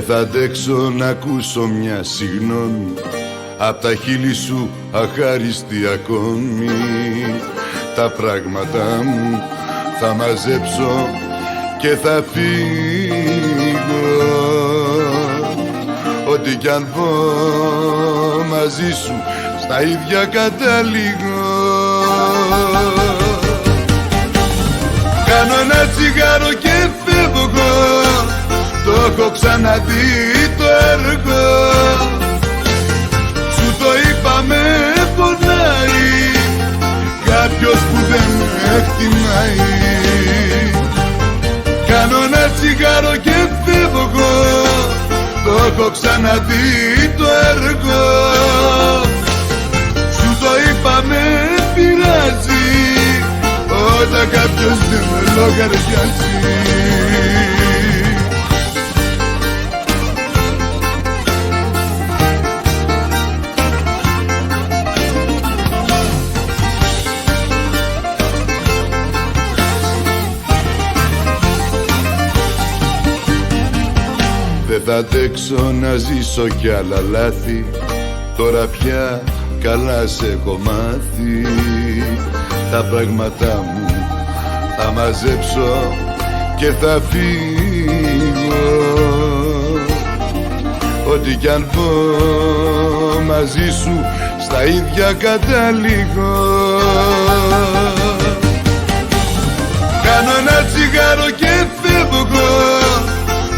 θα αντέξω να ακούσω μια συγγνώμη απ' τα χείλη σου αχάριστη ακόμη. Τα πράγματά μου θα μαζέψω και θα φύγω. Ό,τι κι αν πω μαζί σου στα ίδια καταλήγω. Κάνω ένα τσιγάρο και φεύγω, το έχω ξαναδεί το έργο. Σου το είπα με πονάει κάποιος που δεν με εκτιμάει. Κάνω ένα τσιγάρο και φεύγω, το έχω ξαναδεί το έργο. Σου το είπα με πειράζει όταν κάποιος δεν με λογαριάζει. Δεν θα αντέξω να ζήσω κι άλλα λάθη, τώρα πια καλά σε έχω μάθει. Τα πράγματά μου θα μαζέψω και θα φύγω. Ό,τι κι αν πω μαζί σου στα ίδια καταλήγω. Κάνω ένα τσιγάρο και φεύγω,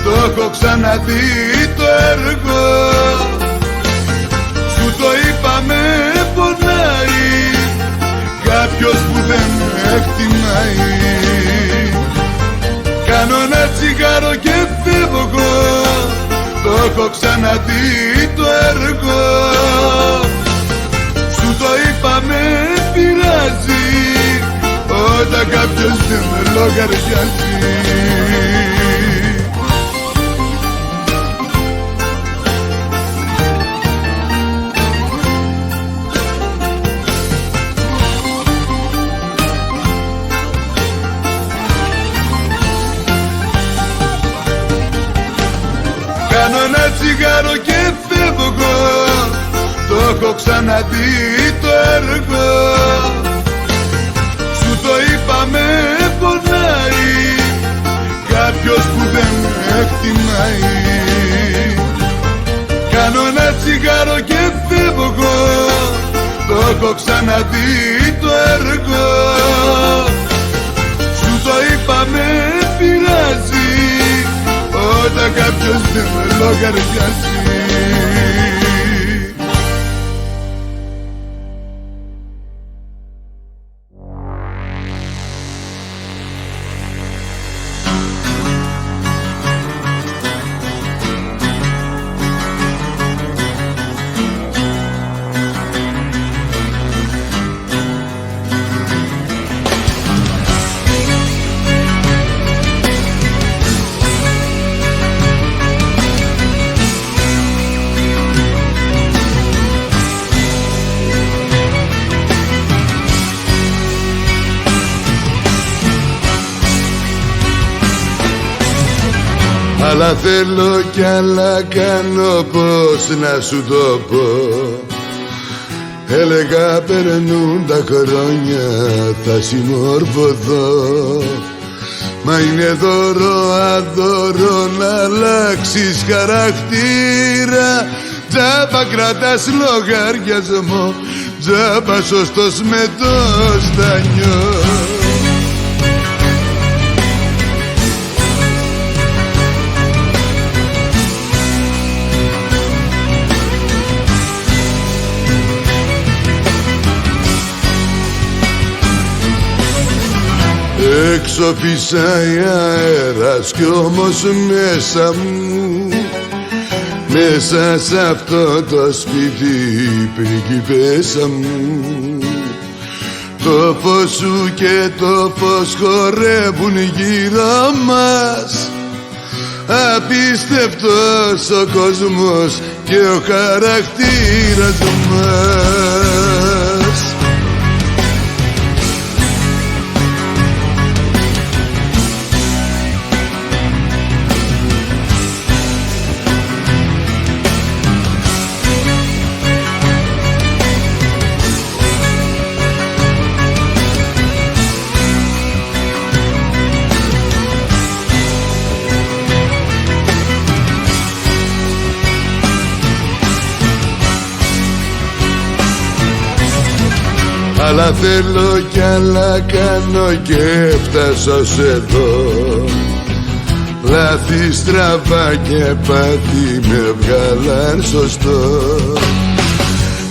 το έχω ξαναδεί το έργο. Σου το είπα με πονάει κάποιος που δεν με εκτιμάει. Κάνω ένα τσιγάρο και φεύγω, το έχω ξαναδεί το έργο. Σου το είπα με πειράζει όταν κάποιος δεν με λογαριάζει. Κάνω ένα τσιγάρο και φεύγω, το έχω ξαναδεί το έργο. Σου το είπα με πονάει κάποιος που δεν με εκτιμάει. Κάνω ένα τσιγάρο και φεύγω, το έχω ξαναδεί το έργο. Σου το είπα με πειράζει όταν κάποιος δεν με λογαριάζει. Άλλα θέλω κι άλλα κάνω, πώς να σου το πω. Έλεγα περνούν τα χρόνια, θα συμμορφωθώ. Μα είναι δώρο αδώρο να αλλάξεις χαρακτήρα. Τζάμπα κρατάς λογαριασμό, τζάμπα σωστός με το στανιό. Έξω φυσάει αέρας κι όμως μέσα μου, μέσα σ' αυτό το σπίτι πριγκιπέσα μου. Το φως σου και το φως χορεύουν γύρω μας. Απίστευτος ο κόσμος και ο χαρακτήρας μας. Άλλα θέλω κι άλλα κάνω και φτάσω ως εδώ. Λάθη, στραβά και πάθη με βγάλαν σωστό.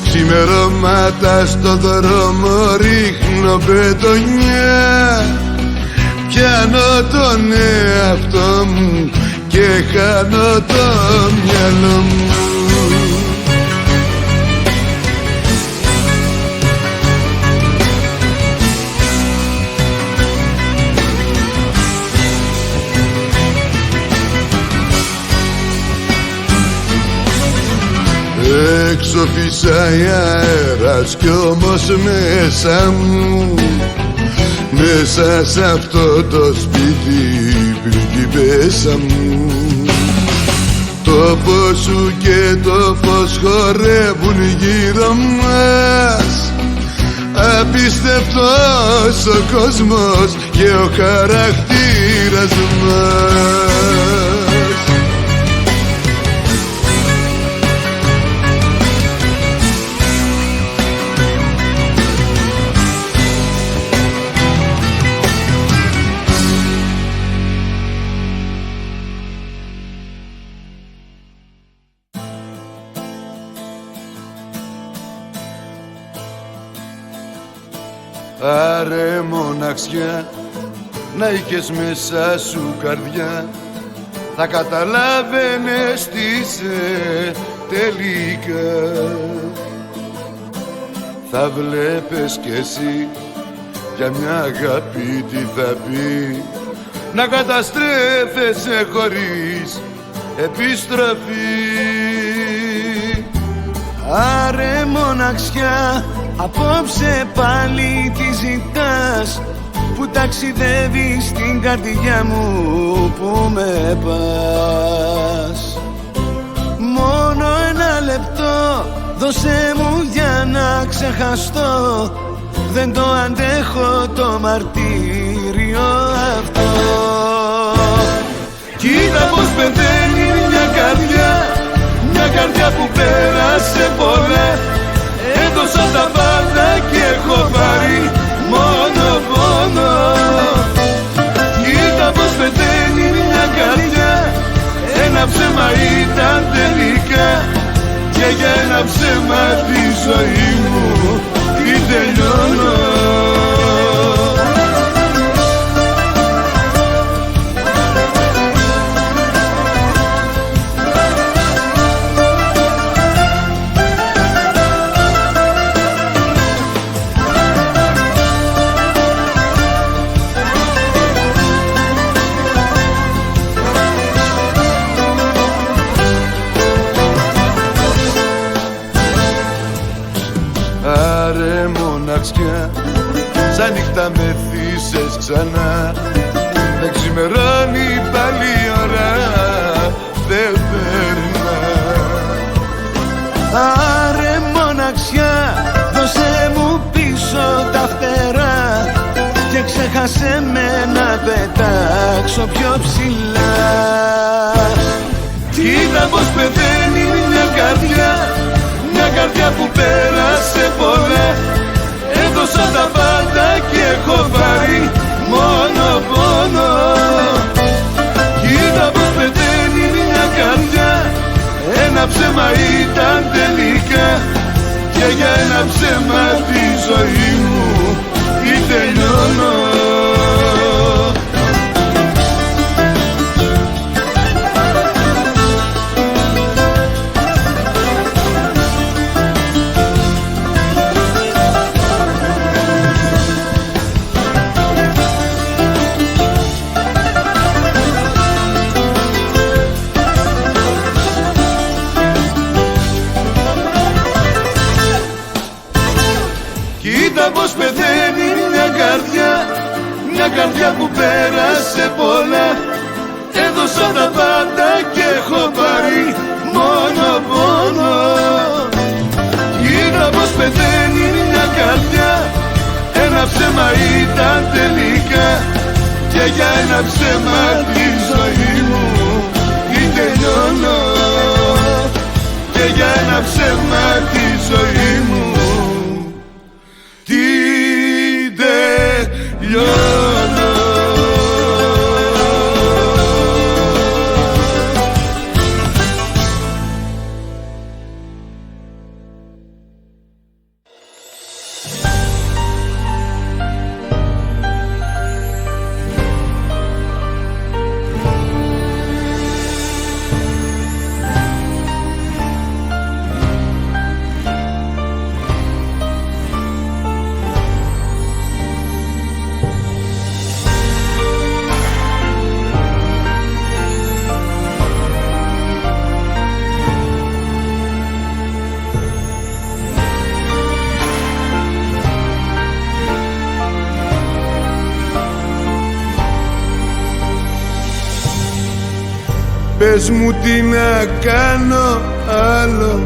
Ξημερώματα στο δρόμο ρίχνω πετονιά. Πιάνω τον εαυτό μου και χάνω το μυαλό μου. Έξω φυσάει αέρας κι όμως μέσα μου, μέσα σ' αυτό το σπίτι πριγκιπέσσα μου. Το φως σου και το φως χορεύουν γύρω μας. Απίστευτος ο κόσμος και ο χαρακτήρας μας. Άρε μοναξιά, να είχες μέσα σου καρδιά, θα καταλάβαινες τι είσαι τελικά. Θα βλέπεις κι εσύ για μια αγάπη τι θα πει, να καταστρέφεσαι χωρίς επιστροφή. Άρε μοναξιά, απόψε πάλι τι ζητάς, που ταξιδεύεις στην καρδιά μου που με πας. Μόνο ένα λεπτό δώσε μου για να ξεχαστώ, δεν το αντέχω το μαρτύριο αυτό. Κοίτα πως πεθαίνει μια καρδιά, μια καρδιά που πέρασε πολλά. Έδωσα τα πάντα και έχω πάρει μόνο πόνο. Κοίτα πως πεθαίνει μια καρδιά, ένα ψέμα ήταν τελικά, και για ένα ψέμα τη ζωή μου την τελειώνω. Σαν νύχτα με θύσες ξανά, δεν ξημερώνει πάλι η ώρα, δεν περνά. Άρε μοναξιά, δώσε μου πίσω τα φτερά, και ξέχασε με να πετάξω πιο ψηλά. Κοίτα πως πεθαίνει μια καρδιά, μια καρδιά που πέρασε πολλά. Έδωσα τα πάντα και έχω πάρει μόνο πόνο. Κοίτα πως πεθαίνει μια καρδιά, ένα ψέμα ήταν τελικά, και για ένα ψέμα τη ζωή μου την τελειώνω. Πως πεθαίνει μια καρδιά που πέρασε πολλά. Έδωσα τα πάντα και έχω πάρει μόνο πόνο. Κοίτα πως πεθαίνει μια καρδιά, ένα ψέμα ήταν τελικά, και για ένα ψέμα τη ζωή μου την τελειώνω. Και για ένα ψέμα τη ζωή μου τι Πες μου τι να κάνω άλλο,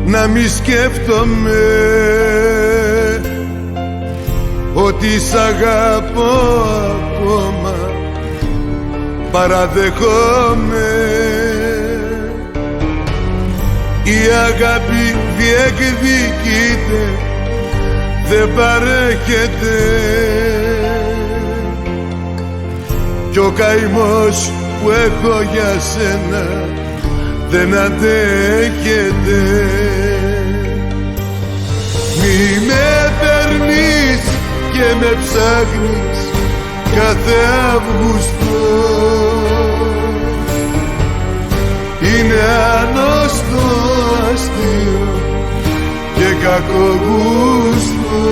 να μη σκέφτομαι ότι σ' αγαπώ ακόμα, παραδεχόμαι. Η αγάπη διεκδικείται, δεν παρέχεται, κι ο καημός που έχω για σένα δεν αντέχεται. Μη με παίρνεις και με ψάχνεις κάθε Αύγουστο, είναι άνοστο αστείο και κακογούστο.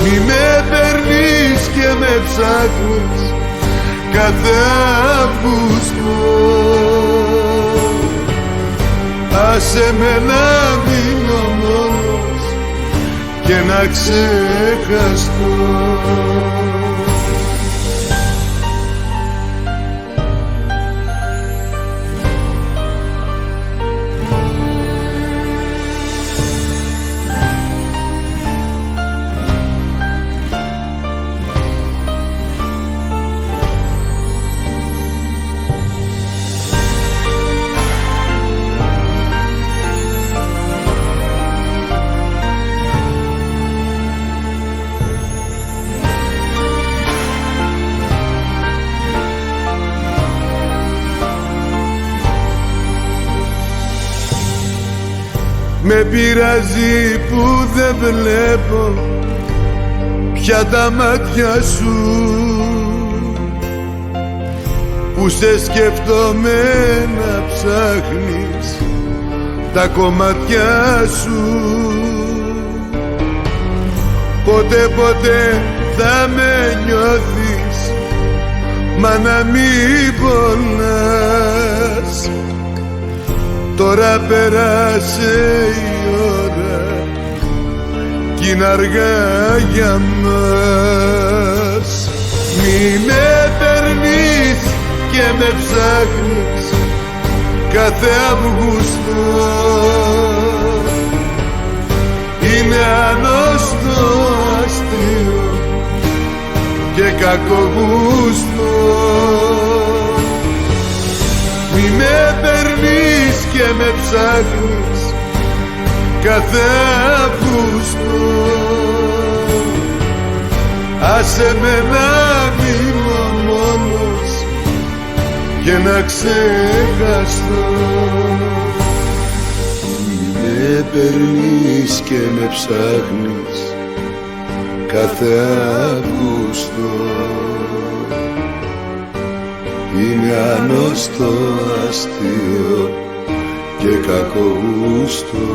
Μη με παίρνεις και με ψάχνεις κάθε Αύγουστο, άσε με να μείνω μόνος και να ξεχαστώ. Με πειράζει που δεν βλέπω πια τα μάτια σου, που σε σκέφτομαι να ψάχνεις τα κομμάτια σου. Ποτέ θα με νιώθεις, μα να μην πονάς. Τώρα πέρασε η ώρα κι είναι αργά για μας. Μη με παίρνεις και με ψάχνεις κάθε Αύγουστο, είναι άνοστο αστείο και κακογούστο. Μη με παίρνεις και με ψάχνεις κάθε Αύγουστο, άσε με να μείνω μόνος και να ξεχαστώ. Μη με παίρνεις και με ψάχνεις κάθε Αύγουστο, είναι άνοστο αστείο και κακογούστο.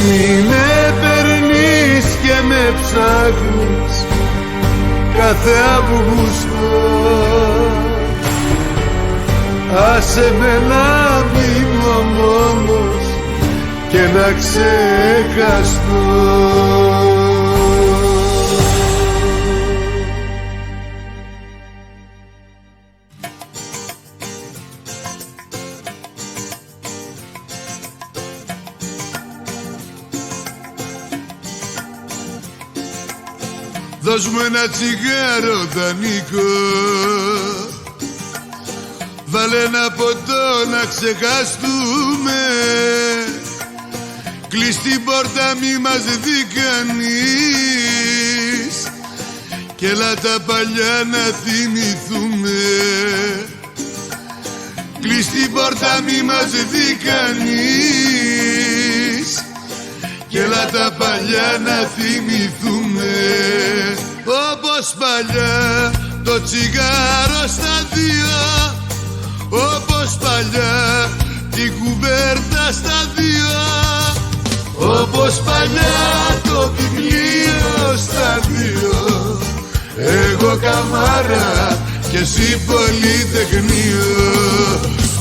Μη με παίρνεις και με ψάχνεις κάθε Αύγουστο, άσε με να μείνω μόνος και να ξεχαστώ. Δώσ' μου ένα τσιγάρο δανεικό, βάλε ένα ποτό να ξεχαστούμε, κλείς την πόρτα μη μας δει κανείς και έλα τα παλιά να θυμηθούμε. Κλείς την πόρτα μη μας δει κανείς και έλα τα παλιά να θυμηθούμε. Όπως παλιά το τσιγάρο στα δύο, όπως παλιά την κουβέρτα στα δύο, όπως παλιά το βιβλίο στα δύο, εγώ καμάρα και εσύ πολυτεχνείο.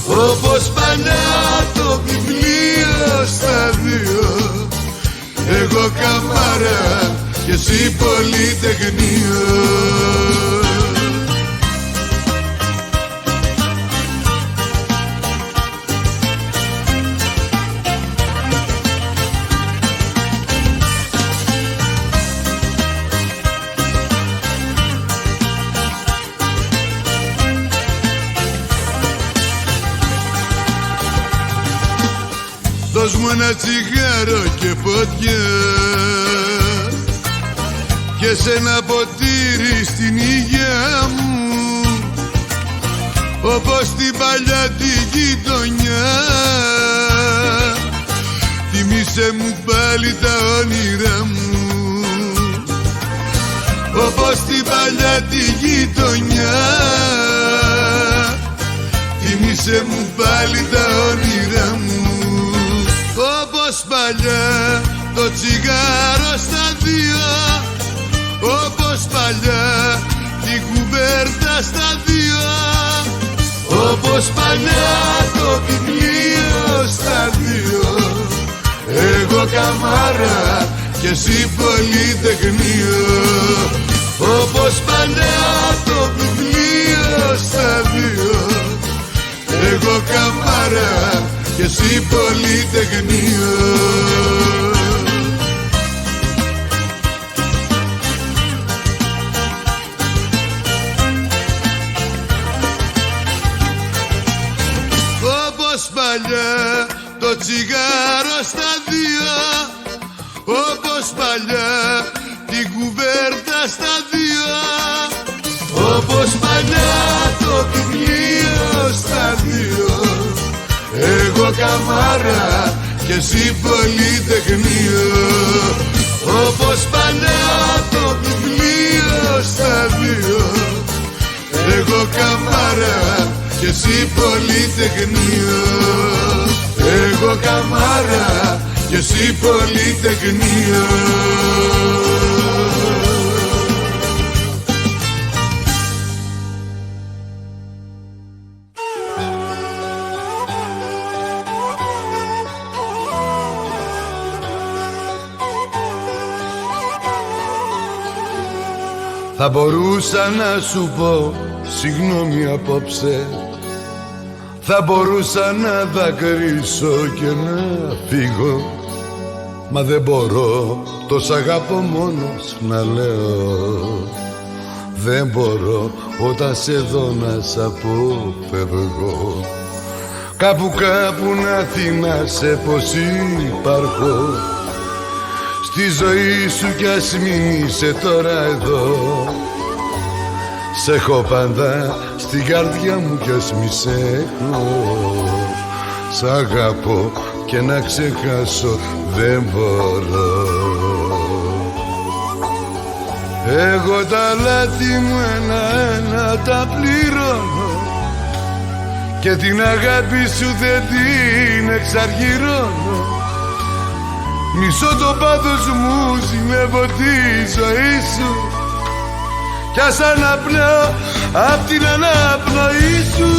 Όπως παλιά το βιβλίο στα δύο, εγώ καμάρα και εσύ πολυτεχνείο. Δώσ' μου ένα τσιγάρο και φωτιά και σε ένα ποτήρι στην υγεία μου, όπως την παλιά τη γειτονιά. Θυμήσέ μου πάλι τα όνειρά μου, όπως την παλιά τη γειτονιά. Θυμήσέ μου πάλι τα όνειρά μου, όπως παλιά το τσιγάρο στα δύο, όπως παλιά την κουβέρτα στα δύο, όπως παλιά το βιβλίο στα δύο. Εγώ καμάρα και εσύ πολυτεχνείο, όπως παλιά το βιβλίο στα δύο. Εγώ καμάρα και εσύ πολυτεχνείο. Όπως παλιά το τσιγάρο στα δύο, όπως παλιά την κουβέρτα στα δύο, όπως παλιά το βιβλίο στα δύο. Εγώ καμάρα και εσύ πολυτεχνείο, όπως παλιά το βιβλίο στα δύο. Εγώ καμάρα και εσύ πολυτεχνείο. Εγώ καμάρα και εσύ πολυτεχνείο. Θα μπορούσα να σου πω συγγνώμη απόψε, θα μπορούσα να δακρύσω και να φύγω, μα δεν μπορώ, το σ' αγαπώ μόνος να λέω. Δεν μπορώ όταν σε δω να σ' αποφεύγω. Κάπου να θυμάσαι πως υπάρχω στη ζωή σου κι ας μην είσαι τώρα εδώ. Σ' έχω πάντα στην καρδιά μου κι ας μη σ' έχω. Σ' αγαπώ και να ξεχάσω δεν μπορώ. Εγώ τα λάθη μου ένα-ένα τα πληρώνω και την αγάπη σου δεν την εξαργυρώνω. Μισώ το πάθος μου, ζηλεύω τη ζωή σου κι ας αναπνέω απ' την αναπνοή σου.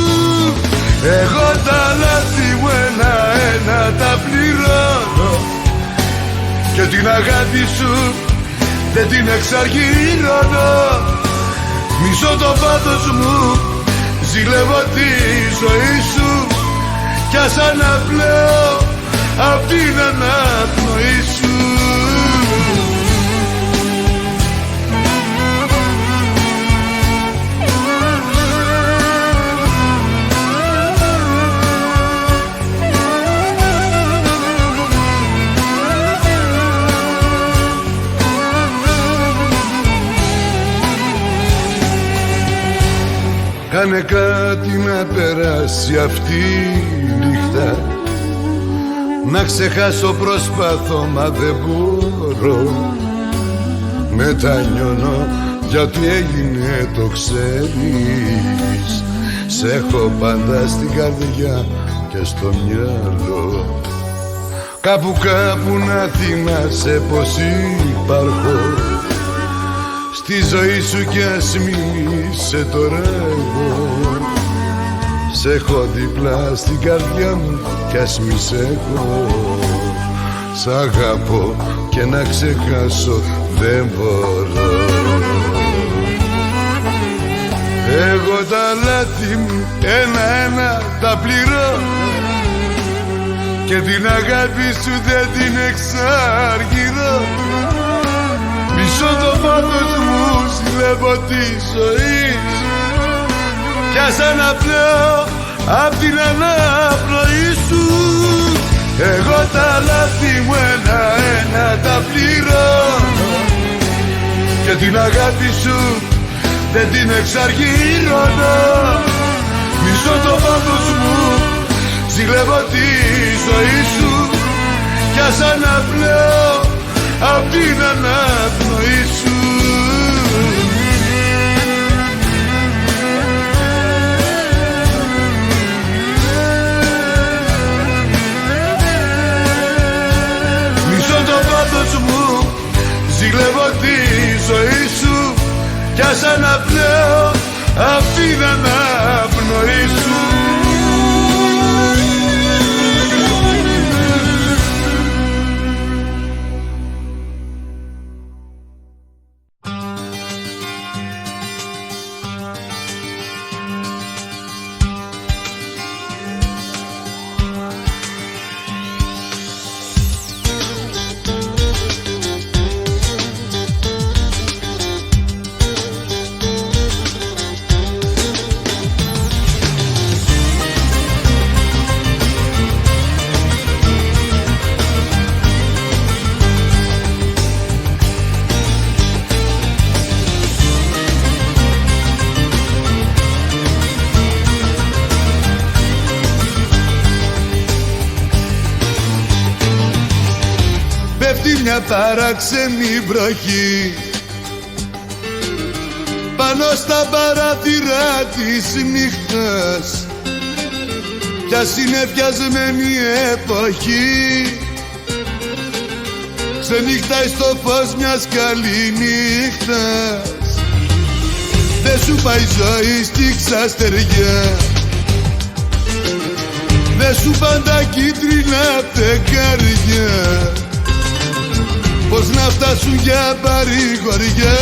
Εγώ τα λάθη μου ένα-ένα τα πληρώνω και την αγάπη σου δεν την εξαργυρώνω. Μισώ το πάθος μου, ζηλεύω τη ζωή σου κι ας αναπνέω απ' την αναπνοή σου. Κάνε κάτι να περάσει αυτή η νύχτα, να ξεχάσω προσπαθώ μα δεν μπορώ. Μετανιώνω γιατί έγινε το ξέρεις. Σ' έχω πάντα στην καρδιά και στο μυαλό. Κάπου να θυμάσαι πως υπάρχω στη ζωή σου κι ας μην είσαι τώρα εγώ. Σ' έχω δίπλα στην καρδιά μου κι ας μη σ' έχω. Σ' αγαπώ και να ξεχάσω δεν μπορώ. Εγώ τα λάθη μου ένα-ένα τα πληρώνω και την αγάπη σου δεν την εξαργυρώ. Μισώ το πάθος μου, ζηλεύω τη ζωή σου κι ας αναπνέω απ' την αναπνοή σου. Εγώ τα λάθη μου ένα-ένα τα πληρώνω και την αγάπη σου δεν την εξαργύρωνω. Μισώ το πάθος μου, ζηλεύω τη ζωή σου κι ας αναπνέω απ' την αναπνοή σου. Μισώ το πάθος μου, ζηλεύω τη ζωή σου κι ας αναπνέω απ' την αναπνοή σου. Μια παράξενη βροχή πάνω στα παράθυρα της νύχτας, πια συνεφιασμένη εποχή ξενύχταει στο φως μιας καληνύχτας. Δε σου πάει ζωή στη ξαστεριά, δε σου πάντα κίτρινα φεγγάρια, πώς να φτάσουν για παρηγοριά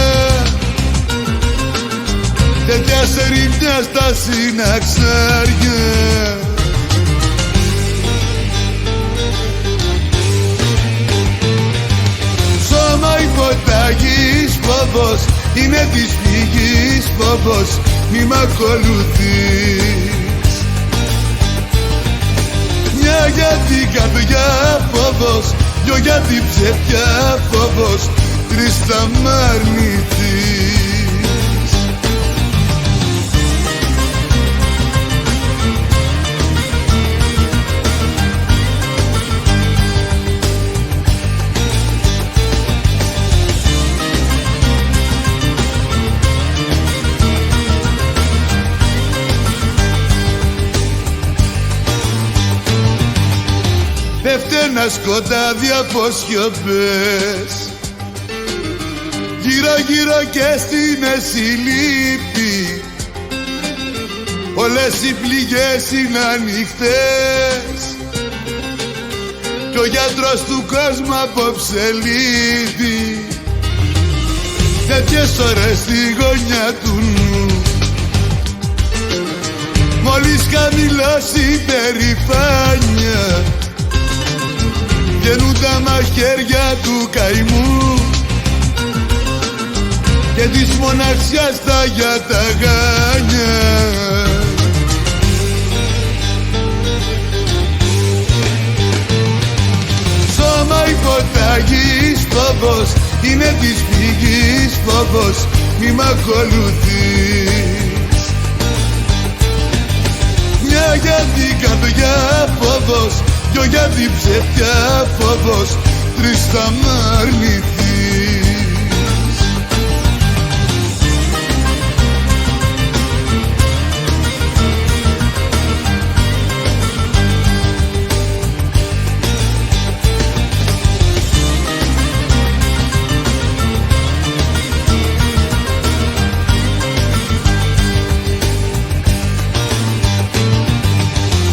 τέτοια σερινιά στα συναξάρια. Σώμα υποταγής φόβος, είναι της φυγής φόβος, μη μ' ακολουθείς. Μια για την καρδιά φόβος, δυο για την ψευτιά φόβος, τρεις θα μ' αρνηθείς. Πέφτει ένα σκοτάδι από σιωπές, γύρω γύρω και στη μέση λύπη, όλες οι πληγές είναι ανοιχτές κι ο γιατρός του κόσμου απόψε λείπει. Τέτοιες ώρες στη γωνιά του νου, μόλις χαμηλώσει η περηφάνεια, βγαίνουν τα μαχαίρια του καημού και της μοναξιάς τα για τα γάνια. Σώμα υποταγής φόβος, είναι της φυγής φόβος, μη μ' ακολουθείς. Μια για την καρδιά φόβος, δυο για την ψευτιά φόβος, τρεις θα μ' αρνηθείς.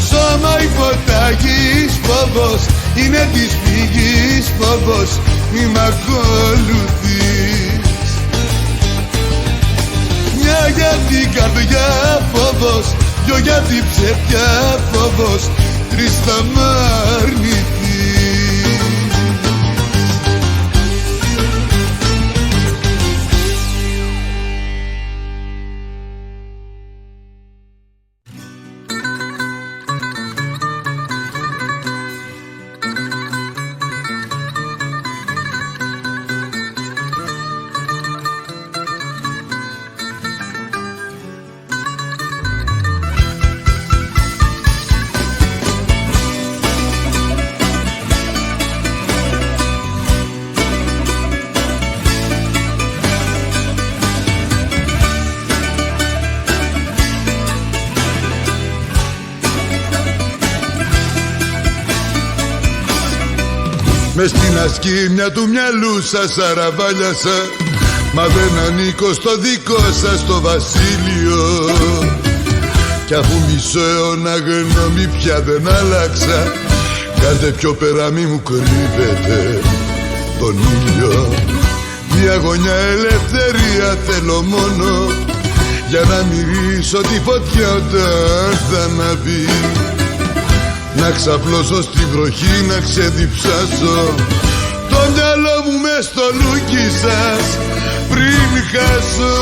Σώμα υποταγής φόβος, είναι της φυγής φόβος, μη μ' ακολουθείς. Μια για την καρδιά φόβος, δυο για την ψευτιά φόβος, τρεις θα μ' αρνηθείς. Μες στην ασκήμια του μυαλού σας αραβάλιασα, μα δεν ανήκω στο δικό σας το βασίλειο. Κι αφού μισό αιώνα γνώμη πια δεν άλλαξα, κάντε πιο πέρα μη μου κρύβετε τον ήλιο. Μια γωνιά ελευθερία θέλω μόνο, για να μυρίσω τη φωτιά όταν θα αναβεί. Να ξαπλώσω στη βροχή, να ξεδιψάσω το μυαλό μου μες στο λούκι σας πριν χάσω.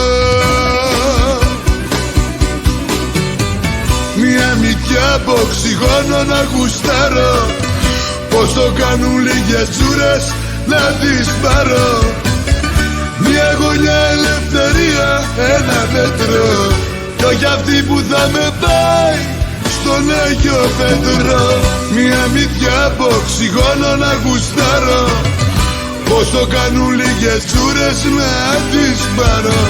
Μια μυτιά από οξυγόνο να γουστάρω, πως το κάνουν λίγες τσούρες να τις πάρω. Μια γωνιά ελευθερία, ένα μέτρο, κι όχι αυτή που θα με πάει στον Άγιο Πέτρο. Μια μύτια από οξυγόνο να γουστάρω, πως το κάνουν λίγες τσούρες να τις πάρω.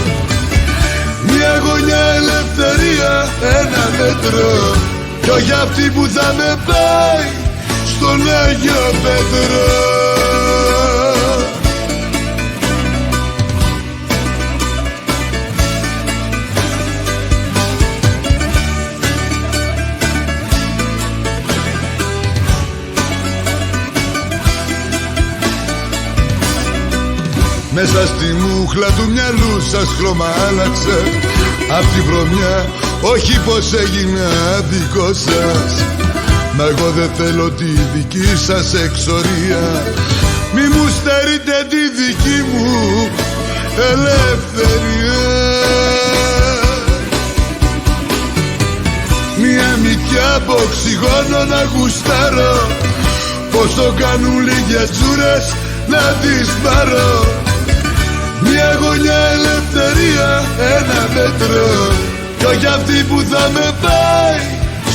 Μια γωνιά ελευθερία, ένα μέτρο, κι όχι αυτή που θα με πάει στον Άγιο Πέτρο. Μέσα στη μούχλα του μυαλού σας χρώμα άλλαξε, απ' τη βρωμιά όχι πως έγινα δικό σας. Μα εγώ δεν θέλω τη δική σας εξορία, μη μου στερείτε τη δική μου ελευθερία. Μια μυτιά από οξυγόνο να γουστάρω, πως το κάνουν λίγες τσούρες να τις πάρω. Μια γωνιά ελευθερία, ένα μέτρο, κι όχι αυτή που θα με πάει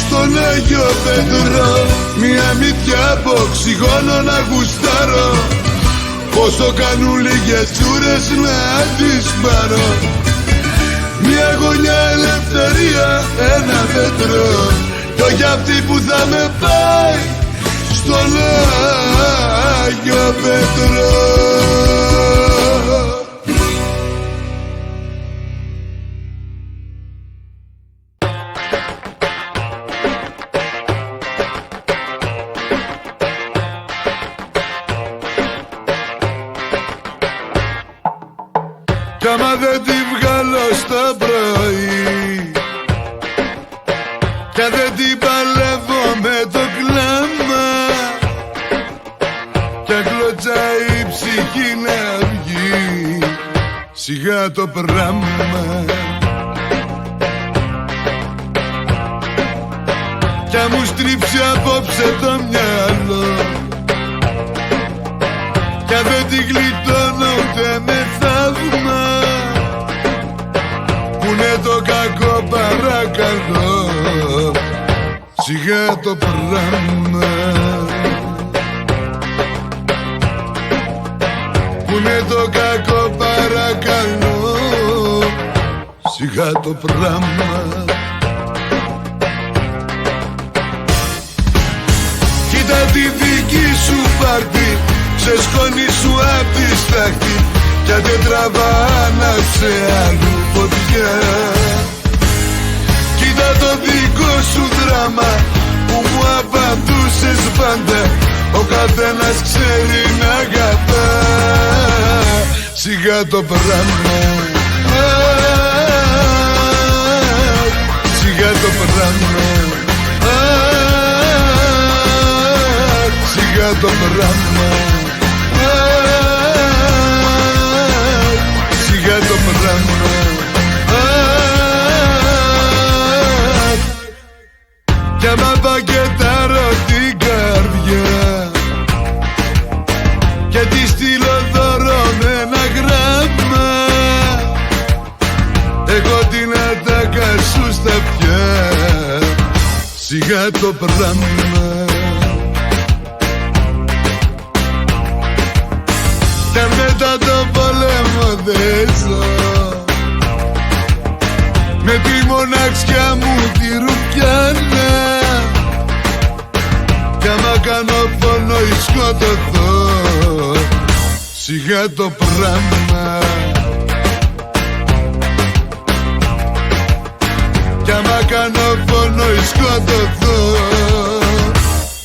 στον Άγιο Πέτρο. Μια μύτια από οξυγόνο να γουστάρω, πως το κάνουν λίγες τσούρες να τις πάρω. Μια γωνιά ελευθερία, ένα μέτρο, κι όχι αυτή που θα με πάει στον Άγιο Πέτρο. Κι άμα δεν τη βγάλω στο πρωί, κι αν δεν την παλεύω με το κλάμα, κι αν κλωτσάει η ψυχή να βγει, σιγά το πράμα. Κι αν μου στρίψει απόψε το μυαλό, κι αν δεν την γλιτώνω ούτε με θαύμα, πουνε το κακό παρακαλώ, σιγά το πράμα. Πουνε το κακό παρακαλώ, σιγά το πράμα. Κοίτα τη δική σου πάρτι, σε σκόνη σου απ' τη στάχτη, κι αν δεν τραβά άναψε αλλού φωτιά. Κοίτα το δικό σου δράμα που μου απαντούσες πάντα, ο καθένας ξέρει να αγαπά. Σιγά το πράγμα, σιγά το πράγμα, σιγά το πράγμα, σιγά το πράγμα. Κι άμα πακετάρω την καρδιά και τη στείλω δώρο με ένα γράμμα, εγώ την ατάκα σου στα πια. Σιγά το πράγμα. Κι αν μετά το πόλεμο δεν ζω, με τη μοναξιά μου τη ρουφιάνα, κι άμα κάνω πόνο ή σκοτωθώ, σιγά το πράγμα. Κι άμα κάνω πόνο ή σκοτωθώ,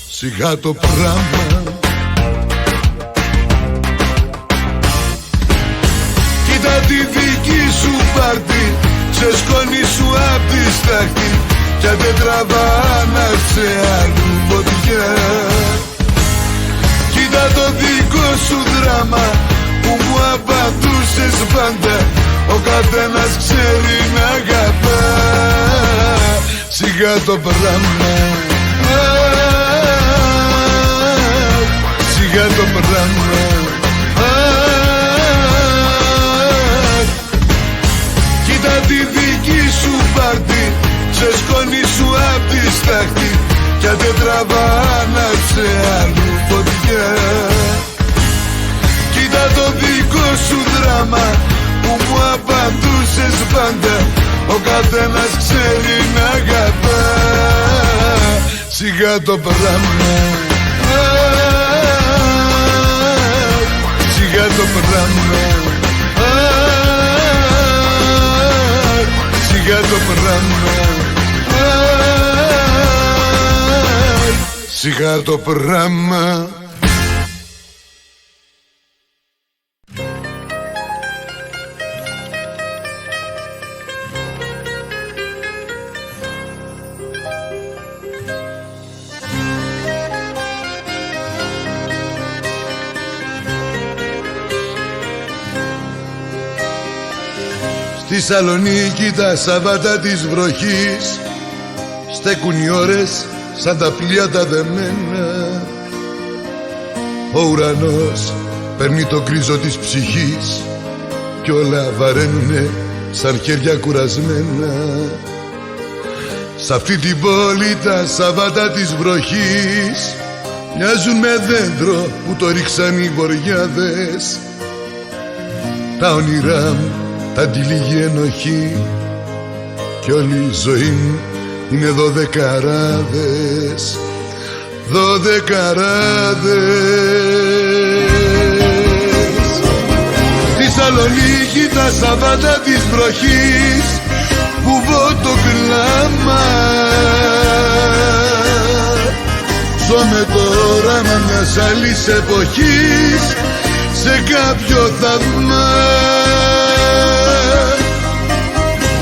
σιγά το πράγμα. Κοίτα τη δική σου πάρτι, ξεσκόνη σου απ' τη στάχτη, κι αν δεν τραβάνα σε άλλου φωτιά. Κοίτα το δικό σου δράμα που μου απαντούσες πάντα, ο καθένας ξέρει να αγαπά. Σιγά το πράγμα, σιγά το πράγμα. Κοίτα τη δική σου πάρτι, ξεσκόνη σου απ' τη στάχτη, κι αν δεν τραβάνα σε άλλου φωτιά. Κοίτα το δικό σου δράμα που μου απαντούσες πάντα, ο καθένας ξέρει να αγαπά. Σιγά το πράγμα, σιγά το πράγμα, σιγά το πράγμα, σιγά το πράγμα. Στη Σαλονίκη τα Σαββάτα της βροχής στέκουν οι ώρες σαν τα πλοία τα δεμένα. Ο ουρανός παίρνει το γκρίζο της ψυχής κι όλα βαραίνουνε σαν χέρια κουρασμένα. Σ' αυτή την πόλη τα Σαββάτα της βροχής μοιάζουν με δέντρο που το ρίξαν οι βοριάδες. Τα όνειρά μου τα τυλίγει ενοχή κι όλη η ζωή μου είναι 12 Στη Σαλονίκη τα Σαββάτα της βροχής βουβώ το κλάμα. Ζω με το όραμα μιας άλλης εποχής σε κάποιο θαύμα.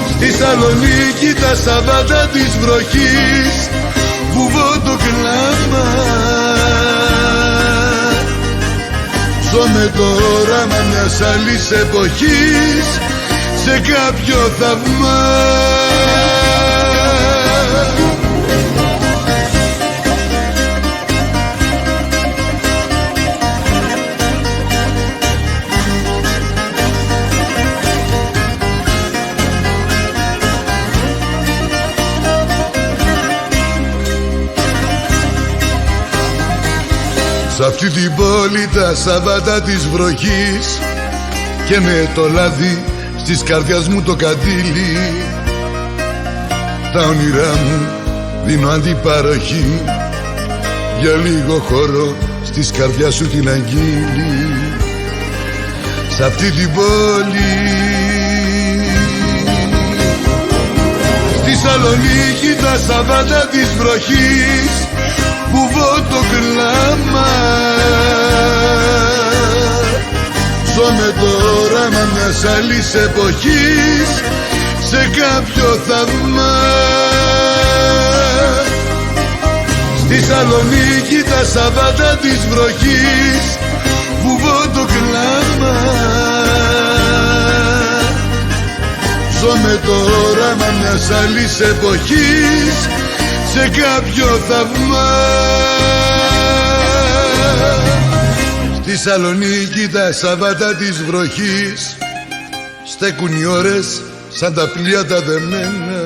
Στη Σαλονίκη τα Σαββάτα της βροχής βουβώ το κλάμα. Ζω με το όραμα μιας άλλης εποχής σε κάποιο θαύμα. Σ' αυτή την πόλη τα Σαββάτα της βροχής και με το λάδι στις καρδιάς μου το καντήλι, τα όνειρά μου δίνω αντιπαροχή για λίγο χώρο στις καρδιάς σου την αγγείλη. Σ' αυτή την πόλη, στη Σαλονίκη τα Σαββάτα της βροχής βουβώ το κλάμα. Ζω με το όραμα μιας άλλης εποχής σε κάποιο θαύμα. Στη Σαλονίκη τα Σαββάτα της βροχής βουβώ το κλάμα. Ζω με το όραμα μιας άλλης εποχής σε κάποιο θαύμα. Στη Σαλονίκη τα Σαββάτα της βροχής στέκουν οι ώρες σαν τα πλοία τα δεμένα.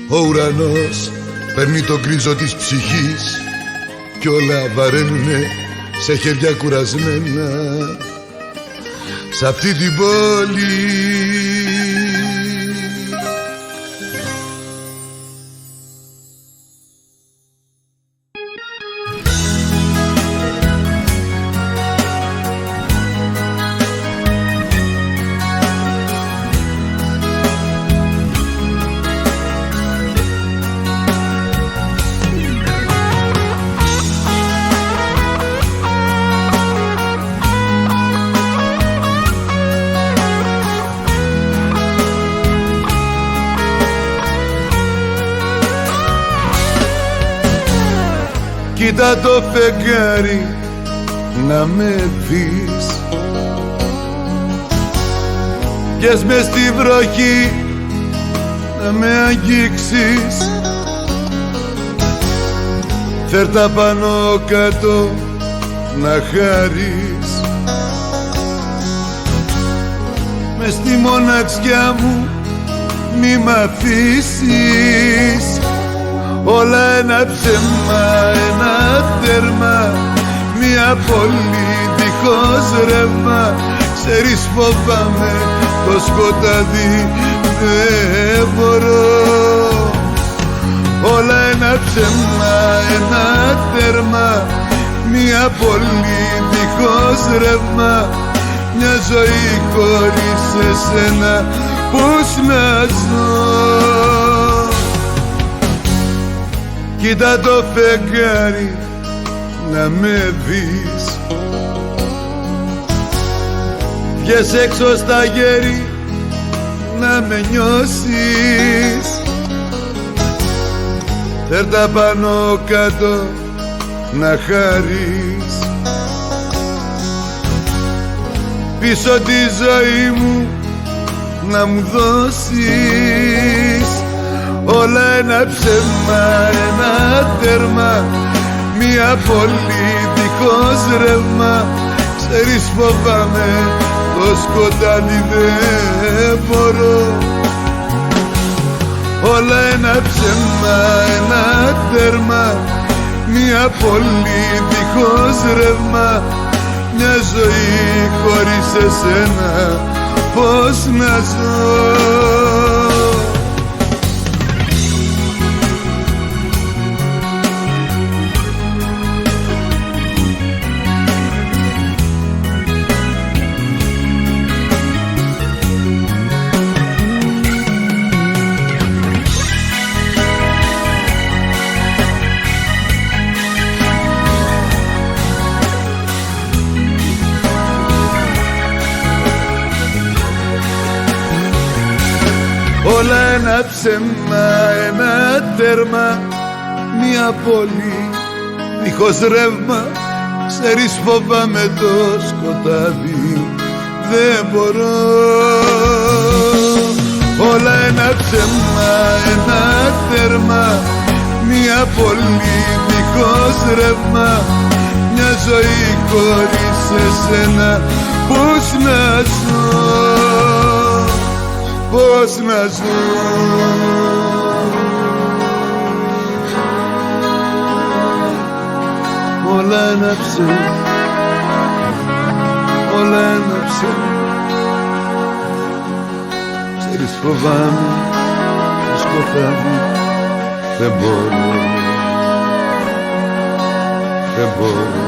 Ο ουρανός παίρνει το γκρίζο της ψυχής κι όλα βαραίνουνε σε χέρια κουρασμένα σ' αυτή την πόλη. Κοίτα το φεγγάρι να με δεις, πιες μες στη βροχή να με αγγίξεις. Φέρ' τα πάνω κάτω να χαρείς, μες στη μοναξιά μου μη μ' αφήσεις. Όλα ένα ψέμα, ένα τέρμα, μια πόλη δίχως ρεύμα. Ξέρεις φοβάμαι το σκοτάδι, δεν μπορώ. Όλα ένα ψέμα, ένα τέρμα, μια πόλη δίχως ρεύμα. Μια ζωή χωρίς εσένα πώς να ζω. Κοίτα το φεγγάρι να με δεις, βγες έξω στα γέρη να με νιώσεις. Φέρ' τα πάνω κάτω να χαρείς, πίσω τη ζωή μου να μου δώσεις. Όλα ένα ψέμα, ένα τέρμα, μια πόλη δίχως ρεύμα. Ξέρεις φοβάμαι το σκοτάδι, δεν μπορώ. Όλα ένα ψέμα, ένα τέρμα, μια πόλη δίχως ρεύμα. Μια ζωή χωρίς εσένα πώς να ζω. Όλα ένα ψέμα, ένα τέρμα, μια πόλη δίχως ρεύμα. Ξέρεις φοβάμαι το σκοτάδι, δεν μπορώ. Όλα ένα ψέμα, ένα τέρμα, μια πόλη δίχως ρεύμα. Μια ζωή χωρίς εσένα πώς να ζω, πώς να ζω. Όλα ένα ψέμα, όλα ένα ψέμα. Ξέρεις φοβάμαι το σκοτάδι, δεν μπορώ, δεν μπορώ.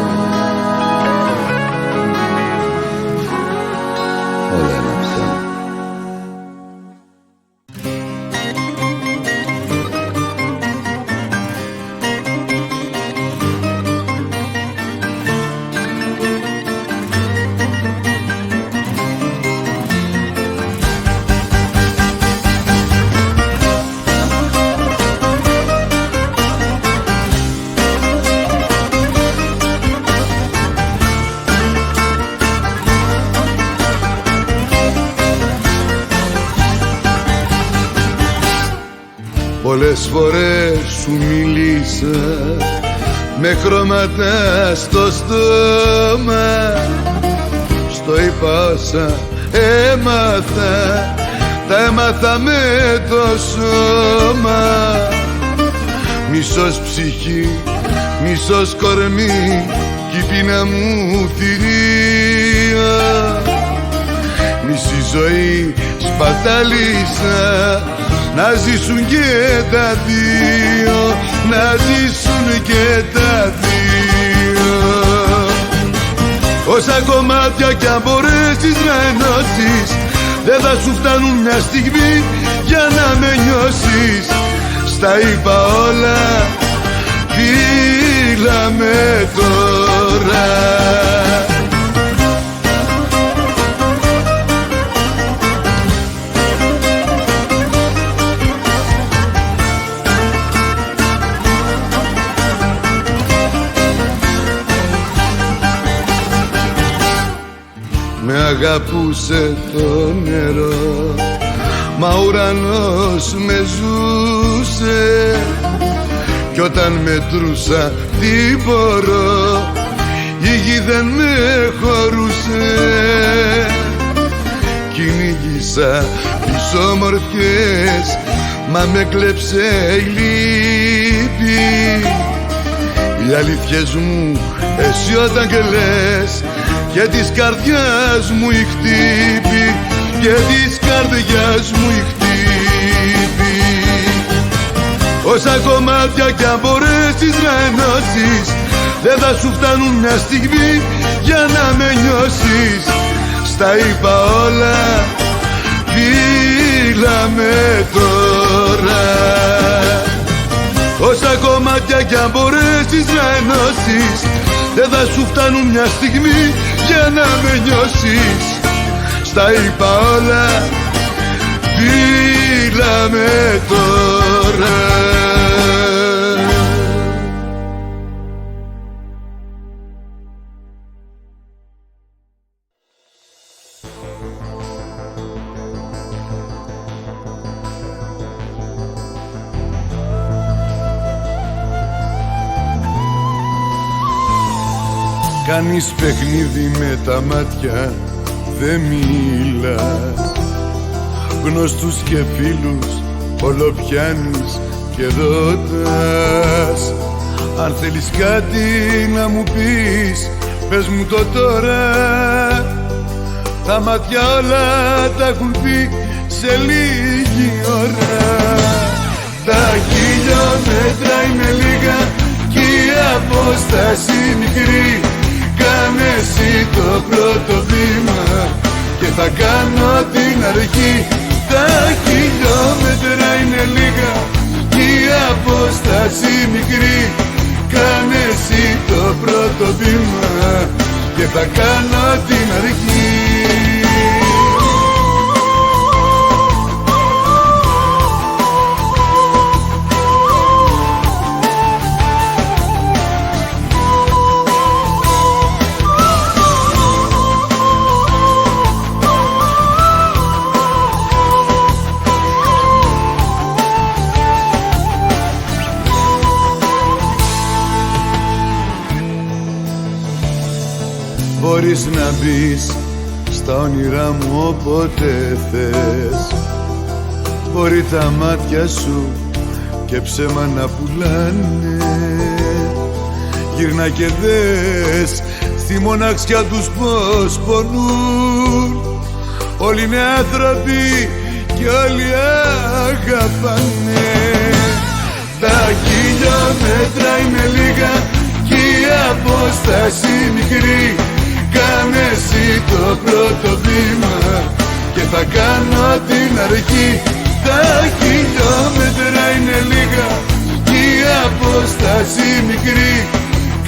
Όλα ένα ψέμα. Πολλές φορές σου μίλησα με χρώματα στο στόμα, στο είπα όσα έμαθα, τα έμαθα με το σώμα. Μισός ψυχή, μισός κορμί κι η πείνα μου θηρία. Μισή ζωή σπατάλησα να ζήσουν και τα δύο, να ζήσουν και τα δύο. Όσα κομμάτια κι αν μπορέσεις να ενώσεις, δεν θα σου φτάνουν μια στιγμή για να με νιώσεις. Στα είπα όλα, φίλα με τώρα. Με αγαπούσε το νερό, μα ο ουρανός με ζούσε. Κι όταν μετρούσα την μπορώ, η γη δεν με χωρούσε. Κυνήγησα τις όμορφιες, μα με κλέψε η λύπη. Οι αλήθειες μου εσύ όταν κλαις, και της καρδιάς μου η χτύπη, και της καρδιάς μου η χτύπη. Όσα κομμάτια κι αν μπορέσεις να ενώσεις, δεν θα σου φτάνουν μια στιγμή για να με νιώσεις. Στα είπα όλα, φίλα με τώρα. Όσα κομμάτια κι αν μπορέσεις να ενώσεις, δεν θα σου φτάνουν μια στιγμή για να με νιώσεις. Στα είπα όλα, φίλα με τώρα. Κάνεις παιχνίδι με τα μάτια, δεν μιλάς. Γνωστούς και φίλους όλο πιάνεις και ρωτάς. Αν θέλεις κάτι να μου πεις, πες μου το τώρα. Τα μάτια όλα τα έχουν πει σε λίγη ώρα. Τα χιλιόμετρα είναι λίγα κι η απόσταση μικρή. Κάνε εσύ το πρώτο βήμα και θα κάνω την αρχή. Τα χιλιόμετρα είναι λίγα κι η απόσταση μικρή. Κάνε εσύ το πρώτο βήμα και θα κάνω την αρχή. Μπορείς να μπεις στα όνειρά μου όποτε θες. Μπορεί τα μάτια σου και ψέμα να πουλάνε. Γύρνα και δες στη μοναξιά τους πως πονούν. Όλοι είναι άνθρωποι και όλοι αγαπάνε. Τα χιλιόμετρα είναι λίγα κι η απόσταση μικρή. Κάνε εσύ το πρώτο βήμα και θα κάνω την αρχή. Τα χιλιόμετρα είναι λίγα κι η απόσταση μικρή.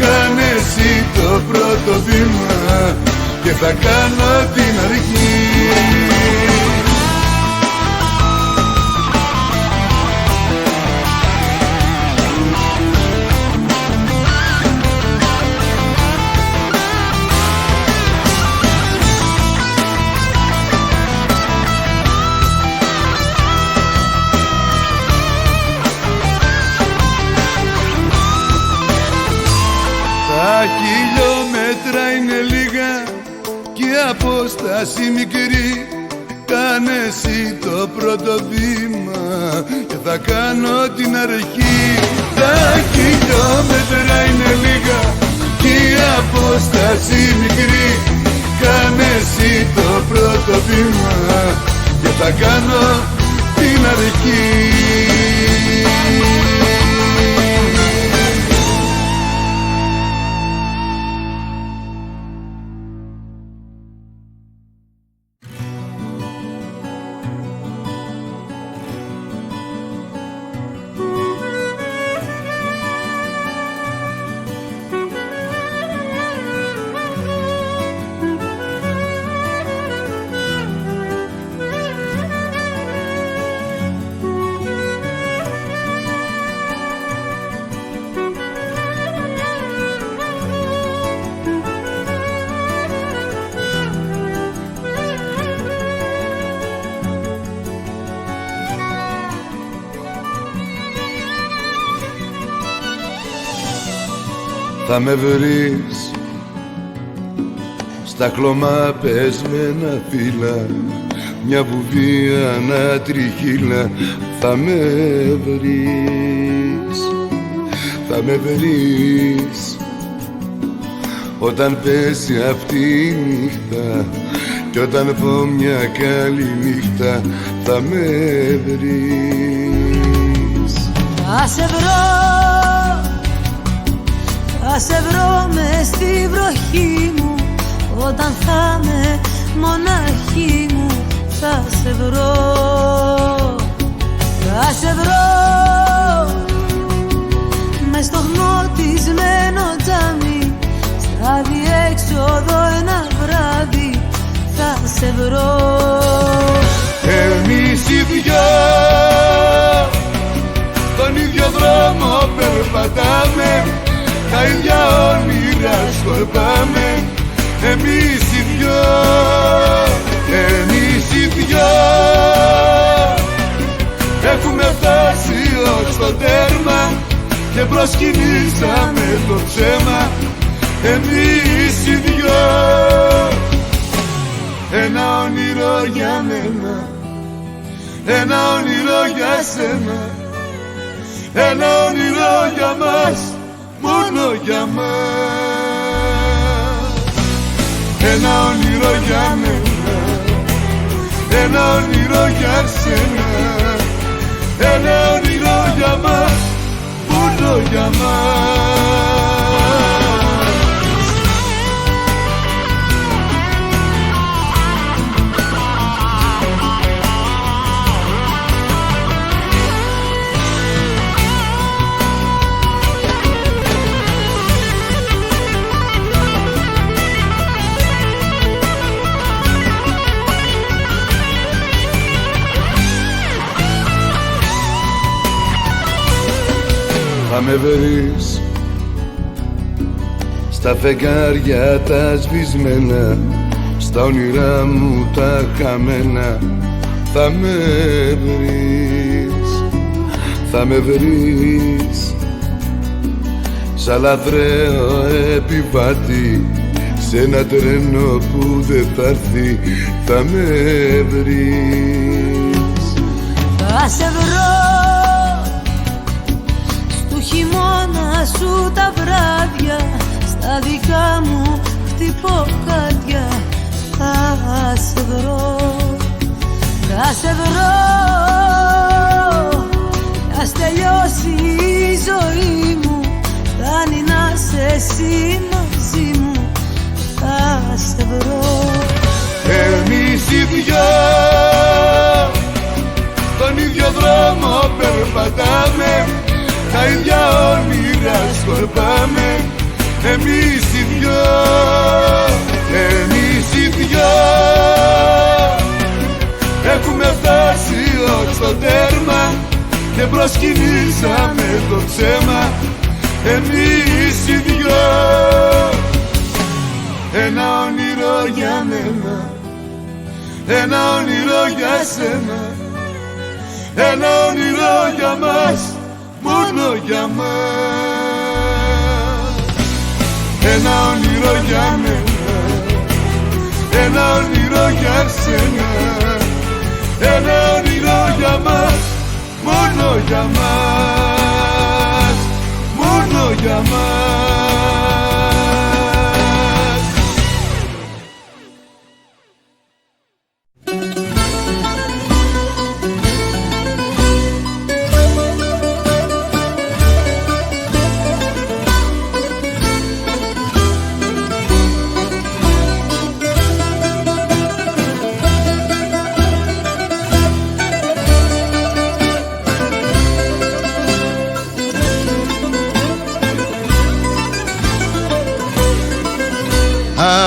Κάνε εσύ το πρώτο βήμα και θα κάνω την αρχή. απόσταση μικρή, κάνε εσύ το πρώτο βήμα και θα κάνω την αρχή. Τα χιλιόμετρα είναι λίγα κι η απόσταση μικρή, κάνε εσύ το πρώτο βήμα και θα κάνω την αρχή. Θα με βρεις στα χλωμά πεσμένα φύλλα, μια βουβία να τριχύλα. Θα με βρεις, θα με βρεις όταν πέσει αυτή η νύχτα κι όταν πω μια καλή νύχτα. Θα με βρεις. Θα σε βρω, θα σε βρω μες στη βροχή μου, όταν θα είμαι μοναχή μου. Θα σε βρω, θα σε βρω μες στο χνοτισμένο τζάμι, στα διέξοδο ένα βράδυ. Θα σε βρω. Εμείς οι δυο τον ίδιο δρόμο περπατάμε, τα ίδια όνειρα σκορπάμε. Εμείς οι δυο, εμείς οι δυο έχουμε φτάσει ως το τέρμα και προσκυνήσαμε το ψέμα. Εμείς οι δυο, ένα όνειρο για μένα, ένα όνειρο για σένα, ένα όνειρο για μας, μόνο για μας. Ένα όνειρο για μένα, ένα όνειρο για σένα, ένα όνειρο για μας, μόνο για μας. Θα με βρεις στα φεγγάρια τα σβησμένα, στα όνειρά μου τα χαμένα. Θα με βρεις, θα με βρεις σαν λαθρέο επιβάτη σε ένα τρένο που δεν θα έρθει. Θα με βρεις. Θα σε βρω χειμώνα σου τα βράδια, στα δικά μου χτυποκάρδια. Θα σε βρω, θα σε βρω, ας τελειώσει η ζωή μου, φτάνει να είσαι εσύ μαζί μου. Θα σε βρω. Εμείς οι δυο τον ίδιο δρόμο περπατάμε, τα ίδια όνειρα σκορπάμε. Εμείς οι δυο, εμείς οι δυο έχουμε φτάσει ως το τέρμα και προσκυνήσαμε το ψέμα. Εμείς οι δυο, ένα όνειρο για μένα, ένα όνειρο για σένα, ένα όνειρο για μας, μόνο για μας. Ένα όνειρο για μένα, ένα όνειρο για σένα, ένα όνειρο για μας, μόνο για μας, μόνο για μας.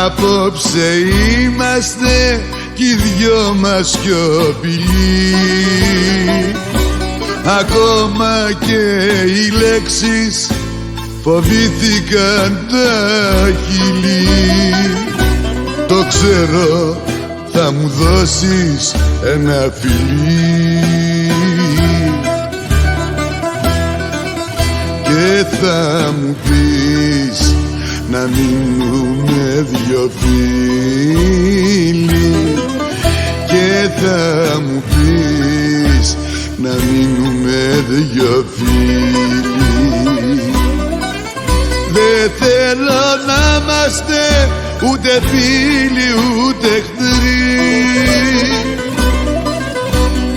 Απόψε είμαστε κι οι δυο μας σιωπηλοί, ακόμα και οι λέξεις φοβήθηκαν τα χειλή. Το ξέρω, θα μου δώσεις ένα φιλί και θα μου πεις να μείνουμε δυο φίλοι, και θα μου πεις να μείνουμε δυο φίλοι. Δεν θέλω να είμαστε ούτε φίλοι ούτε εχθροί,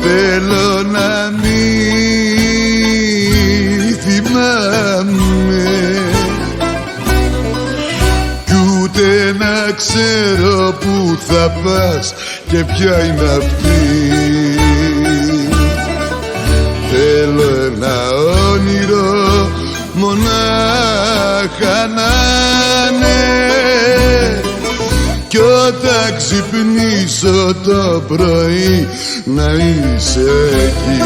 θέλω να μην θυμάμαι να ξέρω που θα πας και ποια είναι αυτή. Θέλω ένα όνειρο μονάχα να είναι, κι όταν ξυπνήσω το πρωί να είσαι εκεί,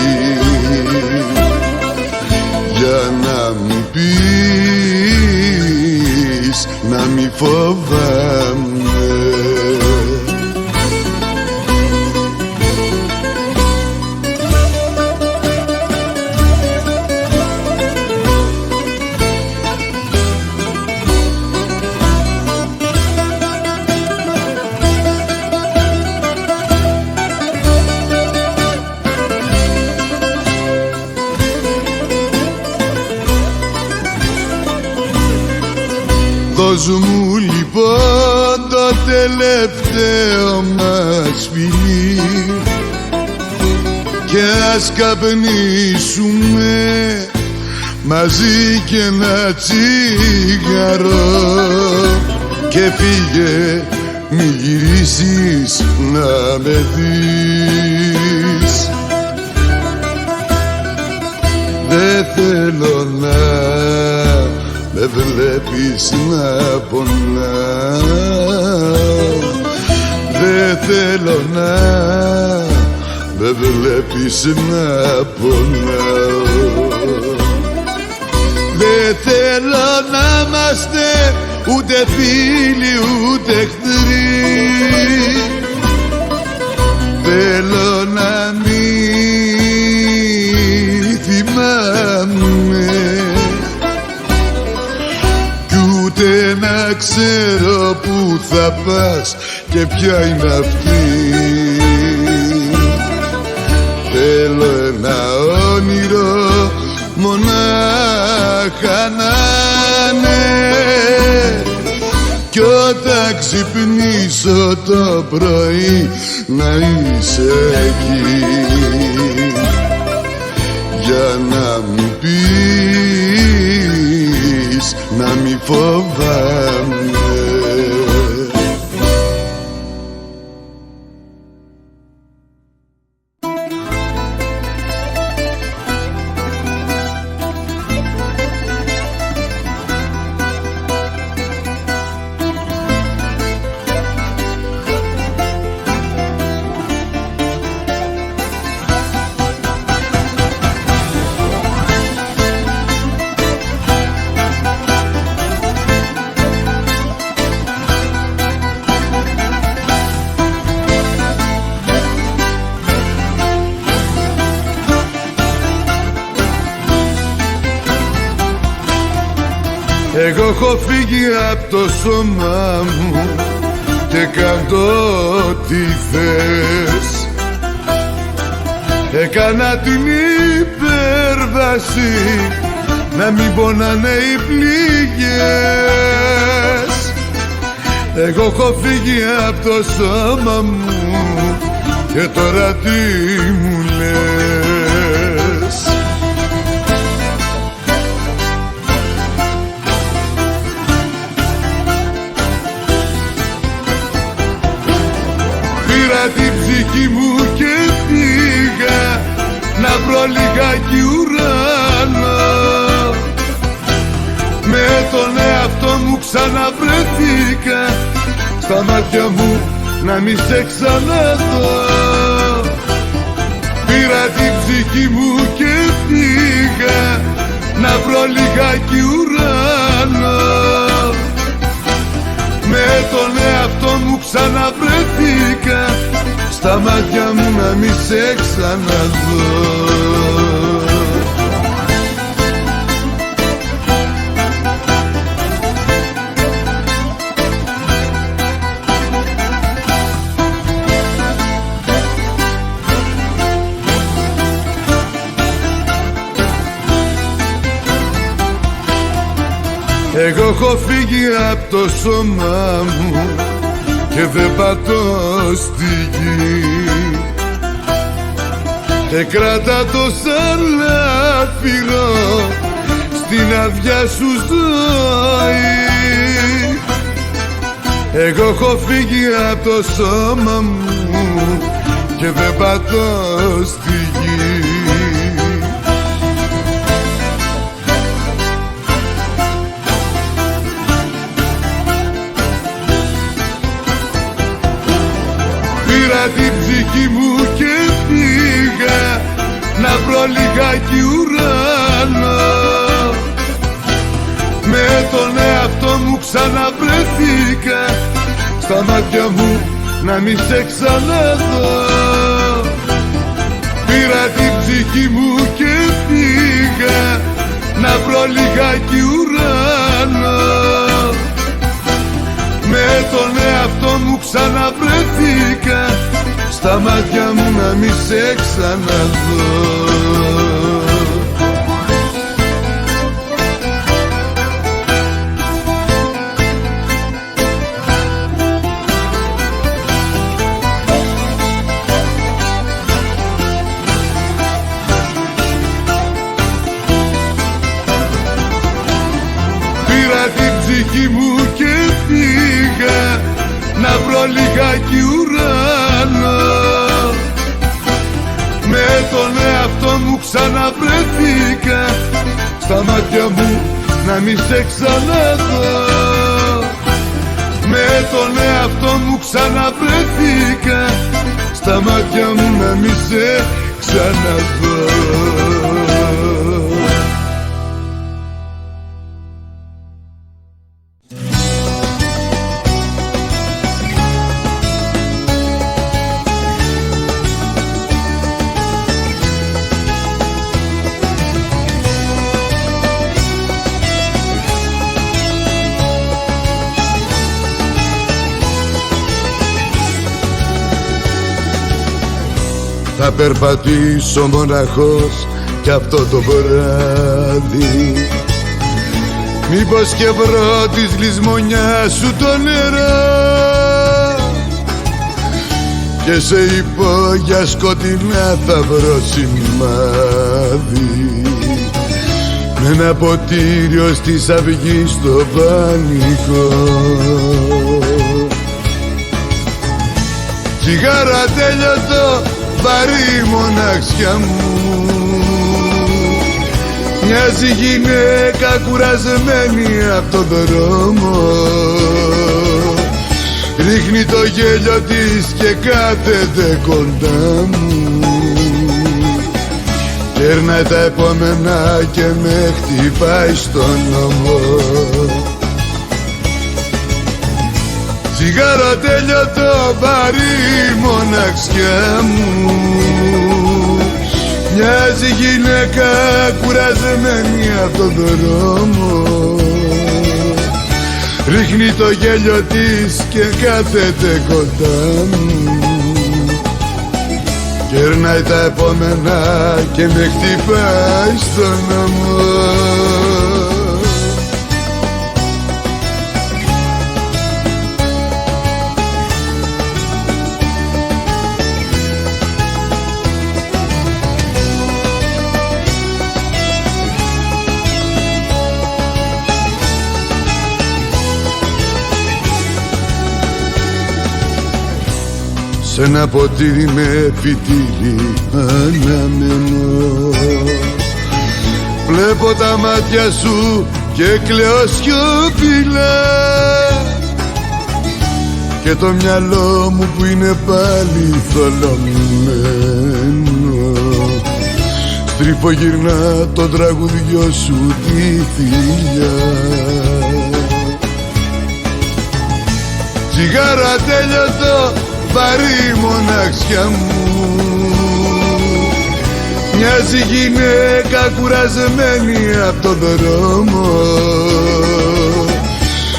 για να μου πεις να μη φοβάμαι. Δώσ' μου λοιπόν το τελευταίο μας φιλί και ας καπνίσουμε μαζί και ένα τσιγαρό, και φύγε μη γυρίσεις να με δεις. Δεν θέλω να με βλέπεις να πονάω, δεν θέλω να με βλέπεις να πονάω. Δεν θέλω να είμαστε ούτε φίλοι ούτε εχθροί, θέλω να μην θυμάμαι να ξέρω που θα πας και ποια είναι αυτή. Θέλω ένα όνειρο μονάχα να είναι, κι όταν ξυπνήσω το πρωί να είσαι εκεί, για να μου πεις να μη φοβάμαι. Εγώ έχω φύγει από το σώμα μου και και κάτω τι θες. Έκανα την υπέρβαση να μην πονάνε οι πληγές. Εγώ έχω φύγει από το σώμα μου και τώρα τι μου λες. Πήρα την ψυχή μου και πήγα να βρω λιγάκι ουρανό. Με τον εαυτό μου ξαναβρεθήκα, στα μάτια μου να μη σε ξαναδώ. Πήρα την ψυχή μου και πήγα να βρω λιγάκι ουρανό. Με τον εαυτό μου ξαναβρεθήκα, στα μάτια μου να μη σε ξαναδώ. Εγώ έχω φύγει από το σώμα μου και δεν πατώ στη γη. Κράτα το σαλάφυρο στην αδειά σου ζωή. Εγώ έχω φύγει από το σώμα μου και δεν πατώ στη γη. Πήρα την ψυχή μου και πήγα να βρω λιγάκι ουρανό. Με τον εαυτό μου ξαναβρεθήκα, στα μάτια μου να μη σε ξαναδώ. Πήρα την ψυχή μου και πήγα να βρω λιγάκι ουρανό. Με τον εαυτό μου ξαναβρεθήκα, στα μάτια μου να μη σε ξαναδώ. Πήρα την ψυχή μου και πήγα να βρω λιγάκι ουρανό. Με τον εαυτό μου ξαναβρεθήκα, στα μάτια μου να μη σε ξαναδώ. Με τον εαυτό μου ξαναβρεθήκα, στα μάτια μου να μη σε ξαναδώ. Θα περπατήσω μοναχός κι αυτό το βράδυ, μήπως και βρω της λησμονιάς σου το νερό, και σε υπόγεια σκοτεινά θα βρω σημάδι, με ένα ποτήριο στις αυγής στο πανικό. Τσιγάρο τέλειωτο, βαρύ μοναξιά μου, μοιάζει γυναίκα κουρασμένη από τον δρόμο. Ρίχνει το γέλιο της και κάθεται κοντά μου, κέρνάει τα επόμενα και με χτυπάει στον νόμο. Τσιγάρο τέλειωτο, βαρύ μοναξιά μου, μοιάζει γυναίκα κουρασμένη από τον δρόμο. ρίχνει το γέλιο της και κάθεται κοντά μου. Κερνάει τα επόμενα και με χτυπάει στον ώμο. Σ' ένα ποτήρι με φυτίλι αναμένω. Βλέπω τα μάτια σου και κλαίω σιωπηλά, και το μυαλό μου που είναι πάλι θολωμένο στριφογυρνά το τραγουδιό σου τη θηλιά. Τσιγάρο ατέλειωτο, βαρύ μοναξιά μου, μοιάζει γυναίκα κουρασμένη απ' τον δρόμο.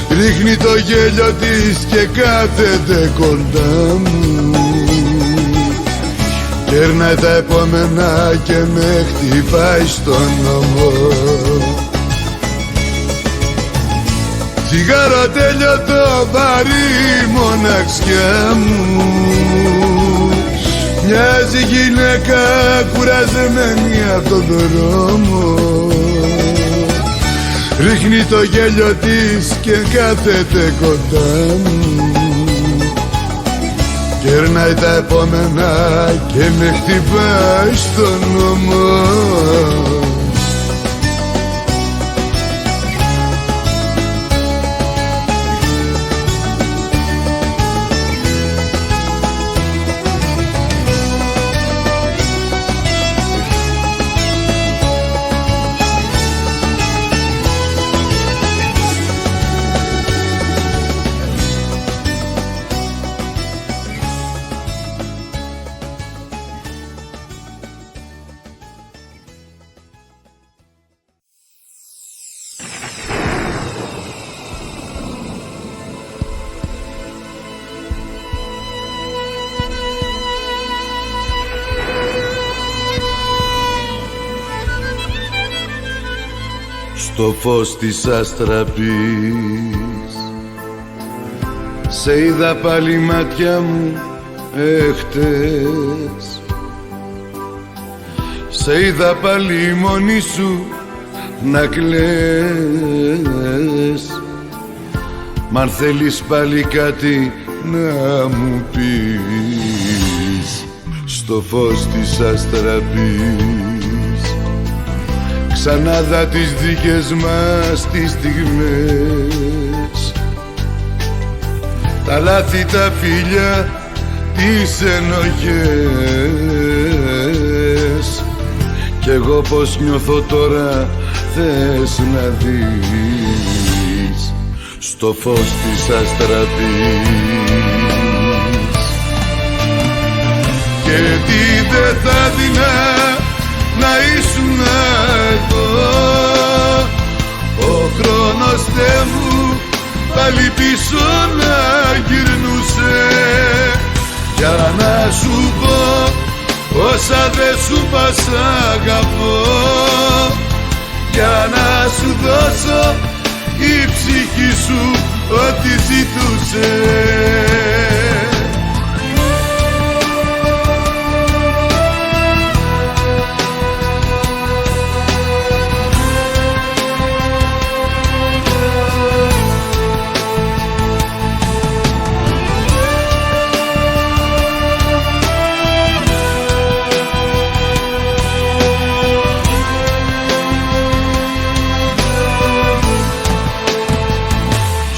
Ρίχνει το γέλιο της και κάθεται κοντά μου. Κέρνάει τα επόμενα και με χτυπάει στον ώμο. Τσιγάρο τέλειωτο, βαρύ μοναξιά μου, μοιάζει γυναίκα κουρασμένη απ' τον δρόμο. Ρίχνει το γέλιο της και κάθεται κοντά μου. Κερνάει τα επόμενα και με χτυπάει στον ώμο. Στο φως της αστραπής σε είδα πάλι μάτια μου εχτες. Σε είδα πάλι μόνη σου να κλαις. Μ' αν θέλεις πάλι κάτι να μου πεις. Στο φως της αστραπής ξανά δα τις δικές μας τις στιγμές, τα λάθη, τα φιλιά, τις ενοχές. Κι εγώ πως νιώθω τώρα θες να δεις. Στο φως της αστραπής και τι δεν θα δεινά να ήσουν εδώ. Ο χρόνος Θεέ μου πάλι πίσω να γυρνούσε, για να σου πω όσα δεν σου πας αγαπώ, για να σου δώσω η ψυχή σου ό,τι ζητούσε.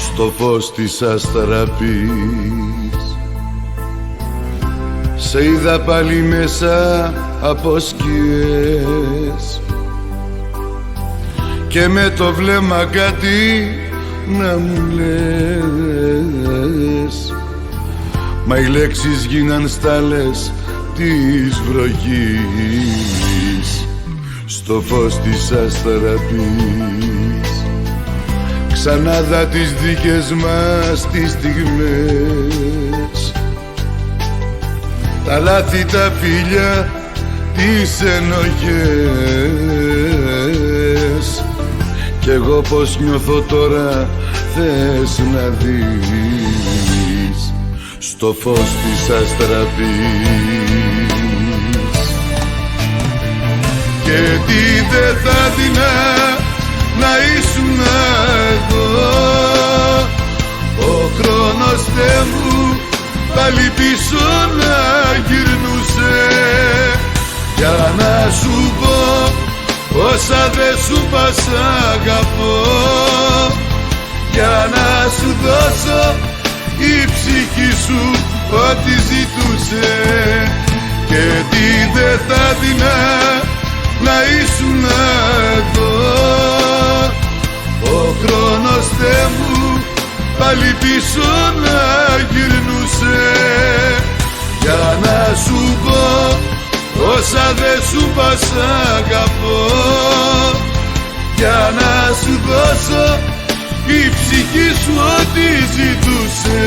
Στο φως της αστραπής σε είδα πάλι μέσα από σκιές, και με το βλέμμα κάτι να μου λες, μα οι λέξεις γίναν στάλες της βροχής. Στο φως της αστραπής σαν να δα τις δικές μας τις στιγμές, τα λάθη, τα φιλιά, τις ενοχές. Κι εγώ πως νιώθω τώρα θες να δεις, στο φως της αστραπής. Και τι δεν θα δεινά να ήσουν εδώ, ο χρόνος Θεέ μου πάλι πίσω να γυρνούσε, για να σου πω όσα δεν σου πας αγαπώ, για να σου δώσω η ψυχή σου ό,τι ζητούσε. Και τι δεν θα δεινά να ήσουν εδώ, ο χρόνος Θεέ μου πάλι πίσω να γυρνούσε, για να σου πω όσα δεν σου πας αγαπώ, για να σου δώσω η ψυχή σου ό,τι ζητούσε.